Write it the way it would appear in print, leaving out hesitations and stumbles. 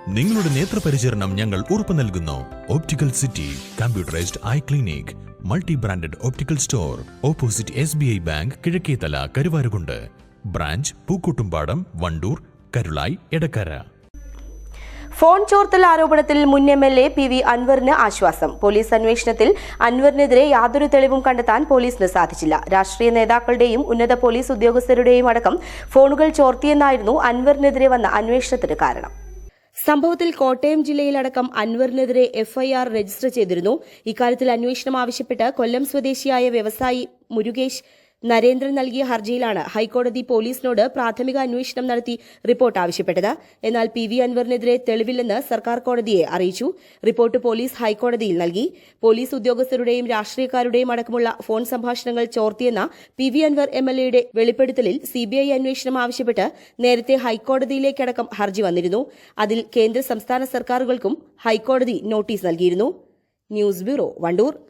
നിങ്ങളുടെ നേത്രപരിചരണം ഞങ്ങൾ ഉറപ്പു നൽകുന്നു. Optical city computerised eye clinic, multi branded optical store, opposite SBI bank, Kizhakkethala, Karuvarakundu. Branch Pookkottumpadam, Wandoor, Karulai, Edakkara. Phone ചോർത്തൽ ആരോപണത്തിൽ മുൻ MLA PV അൻവറിന് ആശ്വാസം. പോലീസ് അന്വേഷണത്തിൽ അൻവറിനെതിരെ യാതൊരു തെളിവും കണ്ടെത്താൻ പോലീസിന് സാധിച്ചില്ല. രാഷ്ട്രീയ നേതാക്കളുടെയും ഉന്നത പോലീസ് ഉദ്യോഗസ്ഥരുടെയും അടക്കം ഫോണുകൾ ചോർത്തിയെന്നായിരുന്നു അൻവറിനെതിരെ വന്ന അന്വേഷണത്തിന് കാരണം. സംഭവത്തിൽ കോട്ടയം ജില്ലയിലടക്കം അൻവറിനെതിരെ FIR രജിസ്റ്റർ ചെയ്തിരുന്നു. ഇക്കാര്യത്തിൽ അന്വേഷണം ആവശ്യപ്പെട്ട് കൊല്ലം സ്വദേശിയായ വ്യവസായി മുരുകേഷ് നരേന്ദ്രൻ നൽകിയ ഹർജിയിലാണ് ഹൈക്കോടതി പോലീസിനോട് പ്രാഥമിക അന്വേഷണം നടത്തി റിപ്പോർട്ട് ആവശ്യപ്പെട്ടത്. എന്നാൽ PV അൻവറിനെതിരെ തെളിവില്ലെന്ന് സർക്കാർ കോടതിയെ അറിയിച്ചു. റിപ്പോർട്ട് പോലീസ് ഹൈക്കോടതിയിൽ നൽകി. പോലീസ് ഉദ്യോഗസ്ഥരുടെയും രാഷ്ട്രീയക്കാരുടെയും അടക്കമുള്ള ഫോൺ സംഭാഷണങ്ങൾ ചോർത്തിയെന്ന PV അൻവർ MLAയുടെ വെളിപ്പെടുത്തലിൽ CBI അന്വേഷണം ആവശ്യപ്പെട്ട് നേരത്തെ ഹൈക്കോടതിയിലേക്കടക്കം ഹർജി വന്നിരുന്നു. അതിൽ കേന്ദ്ര സംസ്ഥാന സർക്കാരുകൾക്കും ഹൈക്കോടതി നോട്ടീസ് നൽകിയിരുന്നു. News bureau, Wandoor.